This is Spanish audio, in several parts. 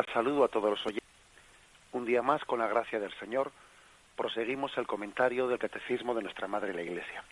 Saludo a todos los oyentes. Un día más, con la gracia del Señor, proseguimos el comentario del Catecismo de nuestra Madre la Iglesia.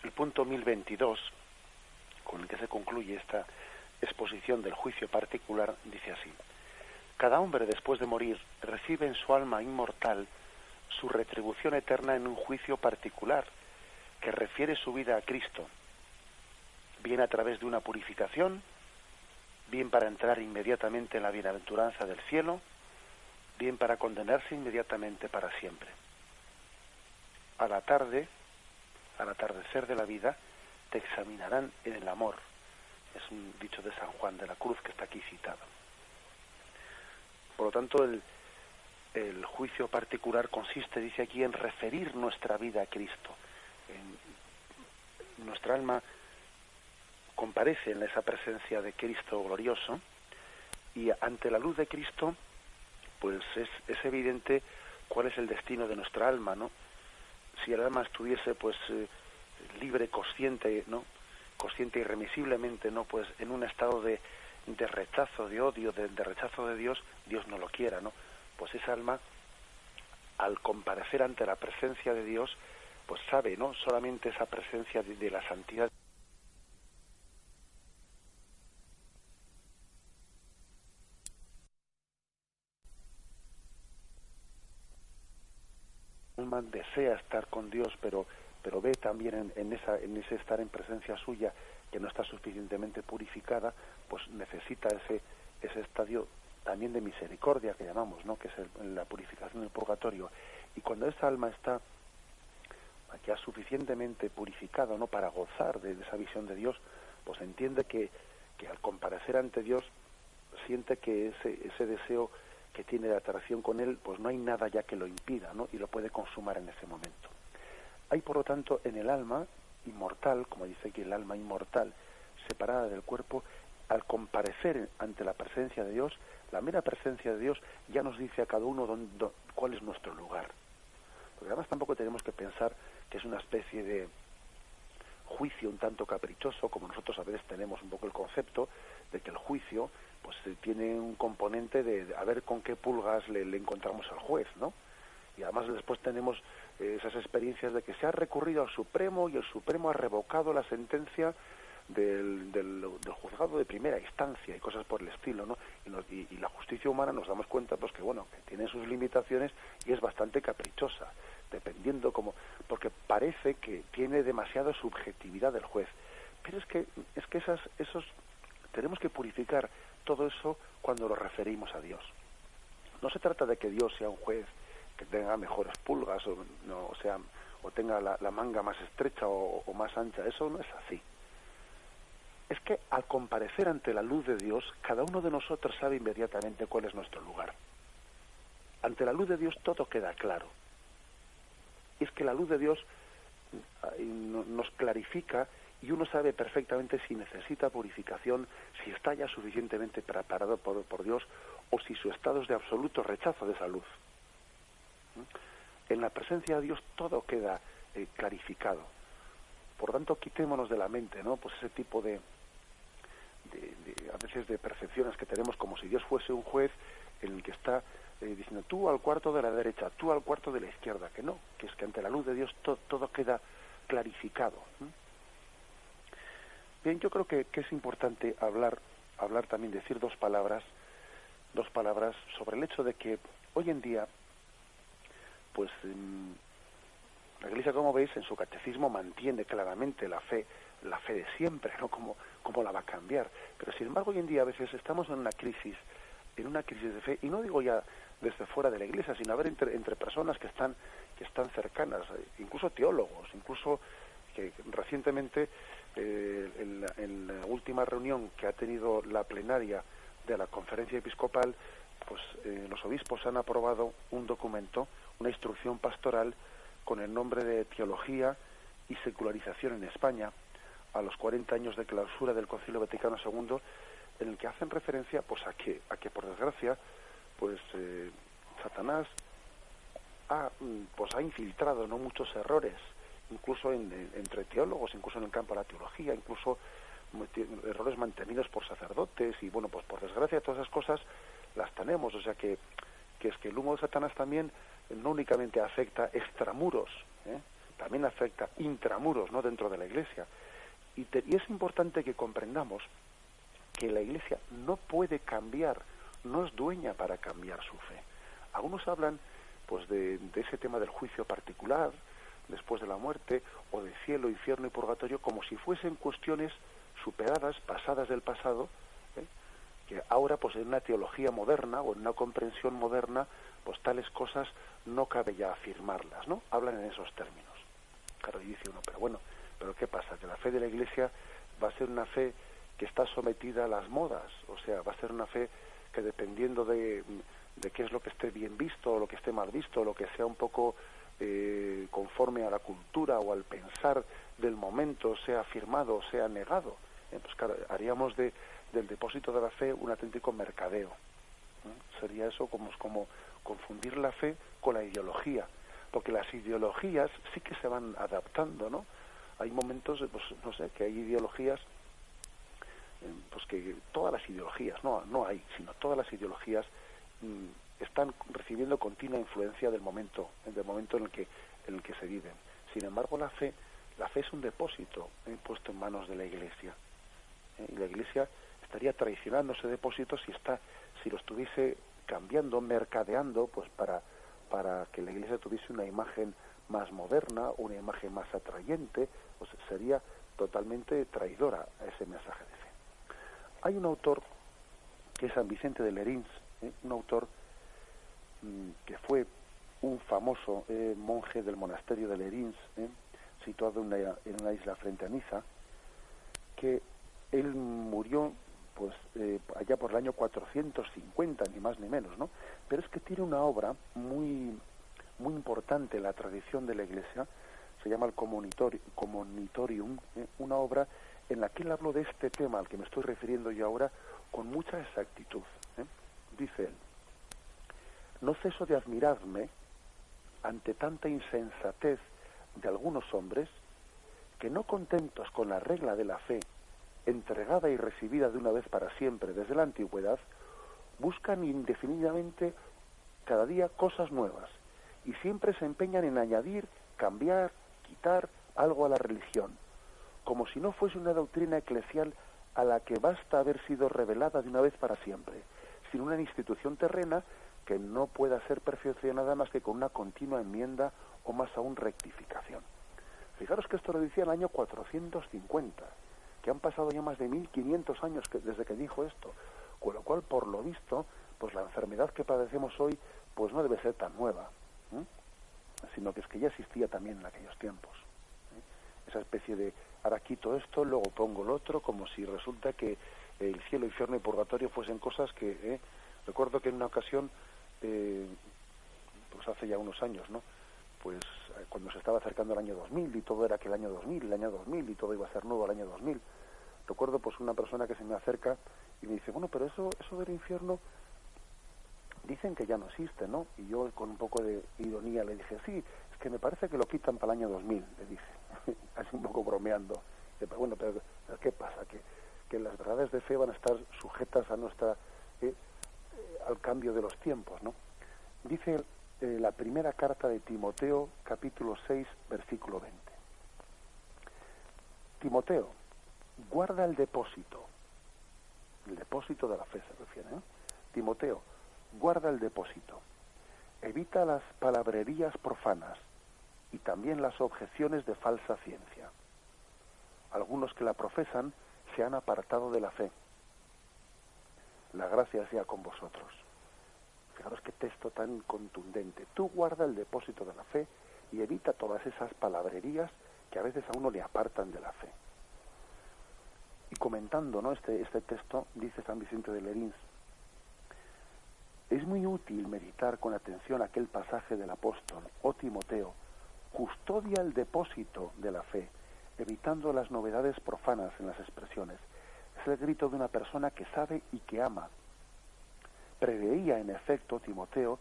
El punto 1022, con el que se concluye esta exposición del juicio particular, dice así: cada hombre, después de morir, recibe en su alma inmortal su retribución eterna en un juicio particular que refiere su vida a Cristo, bien a través de una purificación, bien para entrar inmediatamente en la bienaventuranza del cielo, bien para condenarse inmediatamente para siempre. Al atardecer de la vida, te examinarán en el amor. Es un dicho de San Juan de la Cruz que está aquí citado. Por lo tanto, el juicio particular consiste, dice aquí, en referir nuestra vida a Cristo. Nuestra alma comparece en esa presencia de Cristo glorioso, y ante la luz de Cristo pues es evidente cuál es el destino de nuestra alma, ¿no? Si el alma estuviese pues libre, consciente, ¿no? Consciente irremisiblemente, ¿no? Pues en un estado de rechazo, de odio, de rechazo de Dios, Dios no lo quiera, ¿no? Pues esa alma, al comparecer ante la presencia de Dios, pues sabe, ¿no? Solamente esa presencia de la santidad alma desea estar con Dios, pero ve también en ese estar en presencia suya que no está suficientemente purificada, pues necesita ese estadio también de misericordia que llamamos, ¿no? Que es la purificación del purgatorio. Y cuando esa alma está ya suficientemente purificada, ¿no? Para gozar de esa visión de Dios, pues entiende que al comparecer ante Dios siente que ese deseo que tiene de atracción con él, pues no hay nada ya que lo impida, ¿no? Y lo puede consumar en ese momento. Hay, por lo tanto, en el alma inmortal, como dice aquí, el alma inmortal, separada del cuerpo, al comparecer ante la presencia de Dios, la mera presencia de Dios ya nos dice a cada uno cuál es nuestro lugar. Porque además tampoco tenemos que pensar que es una especie de juicio un tanto caprichoso, como nosotros a veces tenemos un poco el concepto de que el juicio pues tiene un componente de a ver con qué pulgas le encontramos al juez, ¿no? Y además después tenemos esas experiencias de que se ha recurrido al Supremo y el Supremo ha revocado la sentencia del juzgado de primera instancia y cosas por el estilo, ¿no? Y la justicia humana nos damos cuenta pues que bueno, que tiene sus limitaciones y es bastante caprichosa, dependiendo porque parece que tiene demasiada subjetividad del juez. Pero es que esos tenemos que purificar todo eso cuando lo referimos a Dios. No se trata de que Dios sea un juez que tenga mejores pulgas o tenga la manga más estrecha o más ancha. Eso no es así. Es que al comparecer ante la luz de Dios, cada uno de nosotros sabe inmediatamente cuál es nuestro lugar. Ante la luz de Dios todo queda claro. Y es que la luz de Dios nos clarifica y uno sabe perfectamente si necesita purificación, si está ya suficientemente preparado por Dios o si su estado es de absoluto rechazo de esa luz. En la presencia de Dios todo queda clarificado. Por tanto, quitémonos de la mente, ¿no? Pues ese tipo de a veces de percepciones que tenemos como si Dios fuese un juez en el que está diciendo tú al cuarto de la derecha, tú al cuarto de la izquierda, que no, que es que ante la luz de Dios todo queda clarificado. Bien, yo creo que es importante hablar también, decir dos palabras sobre el hecho de que hoy en día, pues la Iglesia, como veis, en su catecismo mantiene claramente la fe de siempre, ¿no? ¿Cómo la va a cambiar? Pero sin embargo hoy en día a veces estamos en una crisis de fe, y no digo ya desde fuera de la Iglesia, sino a ver entre personas que están cercanas, incluso teólogos, incluso que recientemente en la última reunión que ha tenido la plenaria de la Conferencia Episcopal, pues los obispos han aprobado un documento, una instrucción pastoral con el nombre de Teología y Secularización en España, a los 40 años de clausura del Concilio Vaticano II, en el que hacen referencia pues a que por desgracia pues Satanás ha infiltrado no muchos errores, incluso entre teólogos, incluso en el campo de la teología, incluso errores mantenidos por sacerdotes, y bueno, pues por desgracia todas esas cosas las tenemos. O sea que es que el humo de Satanás también no únicamente afecta extramuros, también afecta intramuros, ¿no?, dentro de la Iglesia. Y es importante que comprendamos que la Iglesia no puede cambiar, no es dueña para cambiar su fe. Algunos hablan pues de ese tema del juicio particular después de la muerte, o de cielo, infierno y purgatorio, como si fuesen cuestiones superadas, pasadas del pasado, que ahora pues en una teología moderna o en una comprensión moderna, pues tales cosas no cabe ya afirmarlas, ¿no? Hablan en esos términos. Claro, y dice uno, pero bueno, ¿pero qué pasa? Que la fe de la Iglesia va a ser una fe que está sometida a las modas, o sea, va a ser una fe que dependiendo de qué es lo que esté bien visto o lo que esté mal visto, o lo que sea un poco conforme a la cultura o al pensar del momento, sea afirmado o sea negado. Pues claro, haríamos del depósito de la fe un auténtico mercadeo. Sería eso como confundir la fe con la ideología, porque las ideologías sí que se van adaptando, ¿no? Hay momentos, pues no sé, que hay ideologías, pues que todas las ideologías, no hay, sino todas las ideologías están recibiendo continua influencia del momento en el que se viven. Sin embargo, la fe es un depósito puesto en manos de la Iglesia, y la Iglesia estaría traicionando ese depósito si lo estuviese cambiando, mercadeando, pues para que la Iglesia tuviese una imagen más moderna, una imagen más atrayente, pues sería totalmente traidora a ese mensaje de fe. Hay un autor que es San Vicente de Lerins, un autor que fue un famoso monje del monasterio de Lerins, situado en una isla frente a Niza, que él murió pues allá por el año 450, ni más ni menos, ¿no? Pero es que tiene una obra muy muy importante en la tradición de la Iglesia, se llama el Comunitorium, una obra en la que él habló de este tema al que me estoy refiriendo yo ahora con mucha exactitud. Dice él: no ceso de admirarme ante tanta insensatez de algunos hombres que, no contentos con la regla de la fe entregada y recibida de una vez para siempre desde la antigüedad, buscan indefinidamente cada día cosas nuevas y siempre se empeñan en añadir, cambiar, quitar algo a la religión, como si no fuese una doctrina eclesial a la que basta haber sido revelada de una vez para siempre, sino una institución terrena que no pueda ser perfeccionada más que con una continua enmienda o más aún rectificación. Fijaros que esto lo decía en el año 450, que han pasado ya más de 1500 años desde que dijo esto, con lo cual, por lo visto, pues la enfermedad que padecemos hoy pues no debe ser tan nueva, sino que es que ya existía también en aquellos tiempos. Esa especie de, ahora quito esto, luego pongo lo otro, como si resulta que el cielo, infierno y purgatorio fuesen cosas que... Recuerdo que en una ocasión, pues hace ya unos años, ¿no?, pues cuando se estaba acercando el año 2000 y todo era que el año 2000 y todo iba a ser nuevo el año 2000, recuerdo pues una persona que se me acerca y me dice, bueno, pero eso del infierno dicen que ya no existe, ¿no? Y yo con un poco de ironía le dije, sí, es que me parece que lo quitan para el año 2000, le dije, así un poco bromeando. Pero bueno, pero ¿qué pasa? Que las verdades de fe van a estar sujetas a nuestra al cambio de los tiempos, ¿no? Dice la primera carta de Timoteo, capítulo 6, versículo 20. Timoteo, guarda el depósito de la fe se refiere, ¿eh? Timoteo, guarda el depósito, evita las palabrerías profanas y también las objeciones de falsa ciencia. Algunos que la profesan se han apartado de la fe. La gracia sea con vosotros. Fijaros qué texto tan contundente. Tú guarda el depósito de la fe y evita todas esas palabrerías que a veces a uno le apartan de la fe. Y comentando, ¿no?, este texto, dice San Vicente de Lerins: es muy útil meditar con atención aquel pasaje del apóstol: oh Timoteo, custodia el depósito de la fe, evitando las novedades profanas en las expresiones. Es el grito de una persona que sabe y que ama. Preveía, en efecto, Timoteo,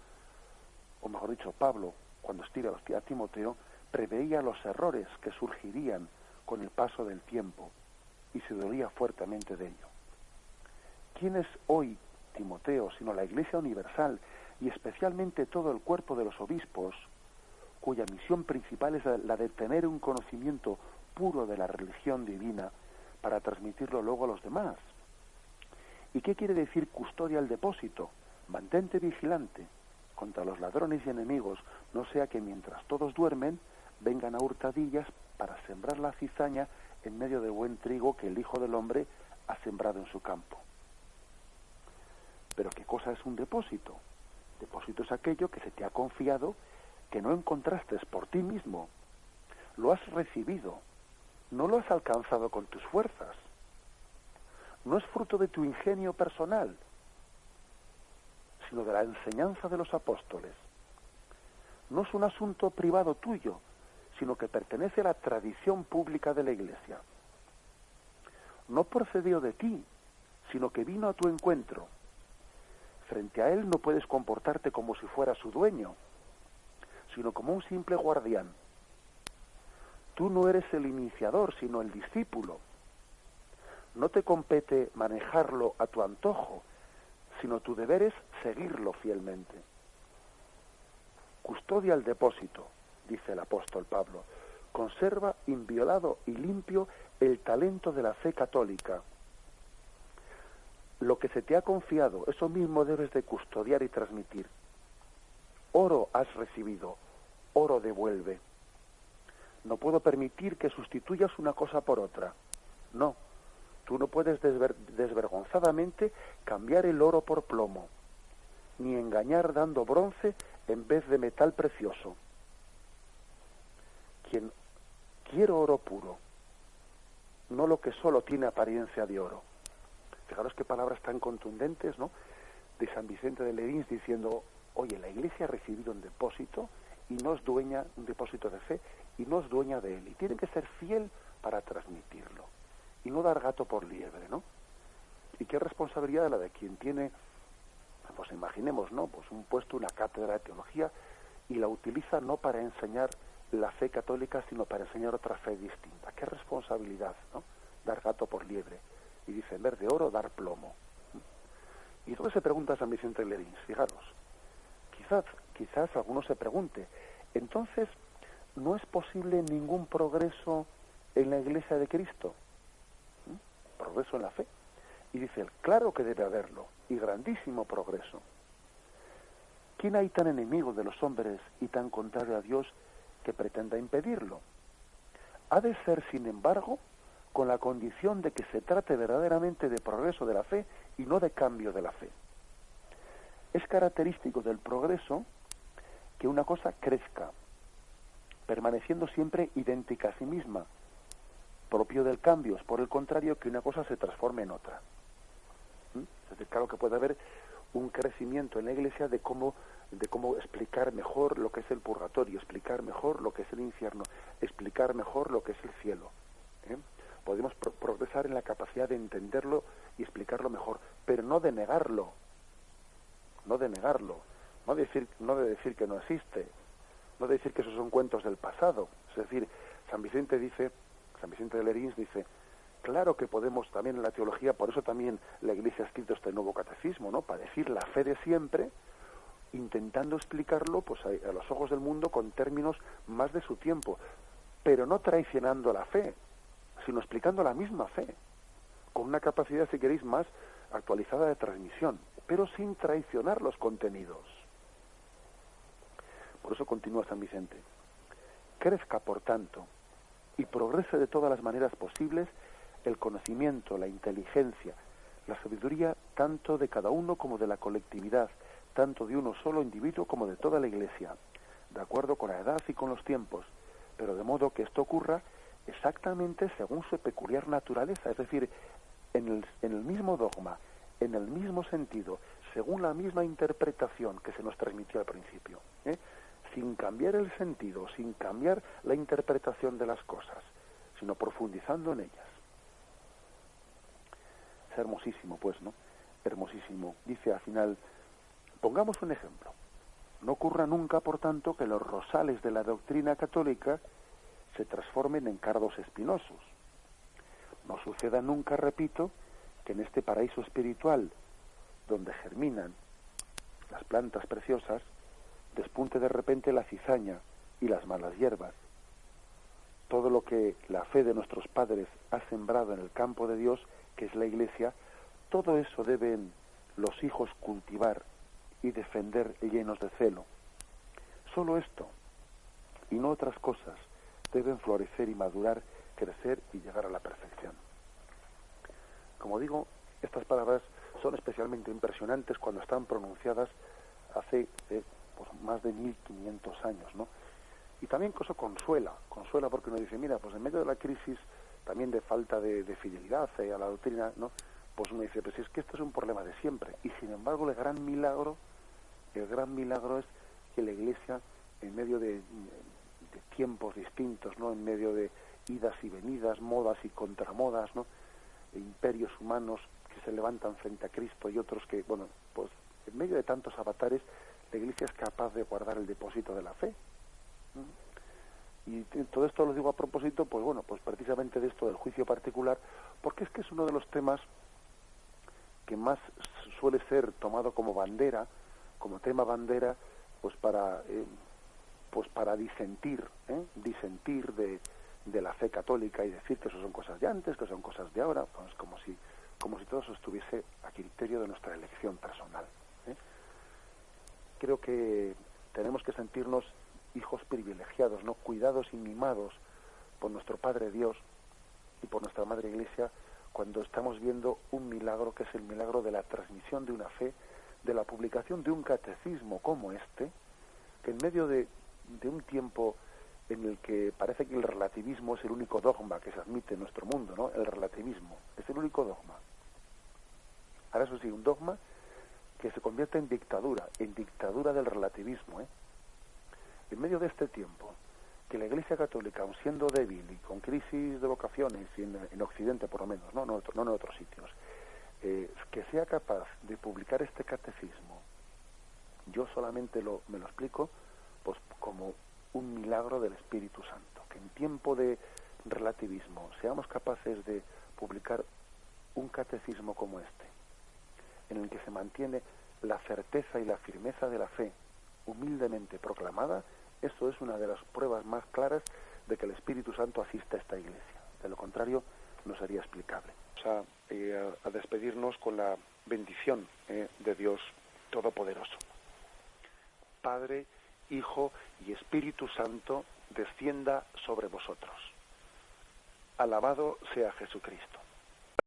o mejor dicho, Pablo, cuando escribe a Timoteo, preveía los errores que surgirían con el paso del tiempo. y se dolía fuertemente de ello. ¿Quién es hoy Timoteo, sino la Iglesia universal y especialmente todo el cuerpo de los obispos, cuya misión principal es la de tener un conocimiento puro de la religión divina para transmitirlo luego a los demás? ¿Y qué quiere decir custodia el depósito? Mantente vigilante contra los ladrones y enemigos, no sea que mientras todos duermen vengan a hurtadillas para sembrar la cizaña en medio del buen trigo que el Hijo del Hombre ha sembrado en su campo. Pero ¿qué cosa es un depósito? Depósito es aquello que se te ha confiado, que no encontraste por ti mismo. Lo has recibido, no lo has alcanzado con tus fuerzas. No es fruto de tu ingenio personal, sino de la enseñanza de los apóstoles. No es un asunto privado tuyo, sino que pertenece a la tradición pública de la Iglesia. No procedió de ti, sino que vino a tu encuentro. Frente a él no puedes comportarte como si fuera su dueño, sino como un simple guardián. Tú no eres el iniciador, sino el discípulo. No te compete manejarlo a tu antojo, sino tu deber es seguirlo fielmente. Custodia el depósito, dice el apóstol Pablo. Conserva inviolado y limpio el talento de la fe católica. Lo que se te ha confiado, eso mismo debes de custodiar y transmitir. Oro has recibido, oro devuelve. No puedo permitir que sustituyas una cosa por otra. No, tú no puedes desvergonzadamente cambiar el oro por plomo, ni engañar dando bronce en vez de metal precioso. Quiero oro puro, no lo que solo tiene apariencia de oro. Fijaros qué palabras tan contundentes, ¿no?, de San Vicente de Lerins diciendo, oye, la Iglesia ha recibido un depósito y no es dueña, un depósito de fe, y no es dueña de él, y tiene que ser fiel para transmitirlo, y no dar gato por liebre, ¿no? Y qué responsabilidad la de quien tiene, pues imaginemos, ¿no?, pues un puesto, una cátedra de teología, y la utiliza no para enseñar la fe católica, sino para enseñar otra fe distinta. Qué responsabilidad, ¿no?, dar gato por liebre. Y dice, en vez de oro, dar plomo. Y entonces se pregunta San Vicente de Lerins, fijaros, quizás alguno se pregunte, entonces, ¿no es posible ningún progreso en la Iglesia de Cristo? Progreso en la fe. Y dice él, claro que debe haberlo, y grandísimo progreso. ¿Quién hay tan enemigo de los hombres y tan contrario a Dios que pretenda impedirlo? Ha de ser, sin embargo, con la condición de que se trate verdaderamente de progreso de la fe y no de cambio de la fe. Es característico del progreso que una cosa crezca, permaneciendo siempre idéntica a sí misma. Propio del cambio es, por el contrario, que una cosa se transforme en otra. Es decir, claro que puede haber un crecimiento en la Iglesia de cómo explicar mejor lo que es el purgatorio, explicar mejor lo que es el infierno, explicar mejor lo que es el cielo. Podemos progresar en la capacidad de entenderlo y explicarlo mejor, pero no de negarlo, no de decir que no existe, no de decir que esos son cuentos del pasado. Es decir, San Vicente de Lerins dice, claro que podemos también en la teología, por eso también la Iglesia ha escrito este nuevo catecismo, ¿no?, para decir la fe de siempre, intentando explicarlo pues a los ojos del mundo con términos más de su tiempo, pero no traicionando la fe, sino explicando la misma fe, con una capacidad, si queréis, más actualizada de transmisión, pero sin traicionar los contenidos. Por eso continúa San Vicente. Crezca, por tanto, y progrese de todas las maneras posibles el conocimiento, la inteligencia, la sabiduría, tanto de cada uno como de la colectividad, tanto de uno solo individuo como de toda la Iglesia, de acuerdo con la edad y con los tiempos, pero de modo que esto ocurra exactamente según su peculiar naturaleza, es decir, en el mismo dogma, en el mismo sentido, según la misma interpretación que se nos transmitió al principio, sin cambiar el sentido, sin cambiar la interpretación de las cosas, sino profundizando en ellas. Es hermosísimo, pues, ¿no? Hermosísimo. Dice al final, pongamos un ejemplo. No ocurra nunca, por tanto, que los rosales de la doctrina católica se transformen en cardos espinosos. no suceda nunca, repito, que en este paraíso espiritual, donde germinan las plantas preciosas, despunte de repente la cizaña y las malas hierbas. Todo lo que la fe de nuestros padres ha sembrado en el campo de Dios, que es la Iglesia, todo eso deben los hijos cultivar y defender llenos de celo. Solo esto, y no otras cosas, deben florecer y madurar, crecer y llegar a la perfección. Como digo, estas palabras son especialmente impresionantes cuando están pronunciadas hace pues más de 1500 años, ¿no? Y también eso consuela porque uno dice, mira, pues en medio de la crisis también de falta de fidelidad a la doctrina, ¿no? Pues uno dice, pues es que esto es un problema de siempre. Y sin embargo el gran milagro es que la Iglesia, en medio de tiempos distintos, ¿no? En medio de idas y venidas, modas y contramodas, ¿no? E imperios humanos que se levantan frente a Cristo y otros que, bueno, pues en medio de tantos avatares, la Iglesia es capaz de guardar el depósito de la fe. Y todo esto lo digo a propósito, pues bueno, pues precisamente de esto del juicio particular, porque es que es uno de los temas que más suele ser tomado como bandera, como tema bandera, pues para disentir de la fe católica y decir que eso son cosas de antes, que son cosas de ahora, pues como si todo eso estuviese a criterio de nuestra elección personal. Creo que tenemos que sentirnos hijos privilegiados, ¿no? Cuidados y mimados por nuestro Padre Dios y por nuestra Madre Iglesia, cuando estamos viendo un milagro que es el milagro de la transmisión de una fe, de la publicación de un catecismo como este, que en medio de un tiempo en el que parece que el relativismo es el único dogma que se admite en nuestro mundo, ¿no? El relativismo es el único dogma. Ahora eso sí, un dogma que se convierte en dictadura del relativismo, En medio de este tiempo, que la Iglesia Católica, aun siendo débil y con crisis de vocaciones, y en Occidente por lo menos, no en otros sitios, que sea capaz de publicar este catecismo, yo solamente me lo explico pues como un milagro del Espíritu Santo, que en tiempo de relativismo seamos capaces de publicar un catecismo como este, en el que se mantiene la certeza y la firmeza de la fe humildemente proclamada. Esto es una de las pruebas más claras de que el Espíritu Santo asiste a esta Iglesia. De lo contrario, no sería explicable. Vamos a despedirnos con la bendición de Dios Todopoderoso. Padre, Hijo y Espíritu Santo, descienda sobre vosotros. Alabado sea Jesucristo.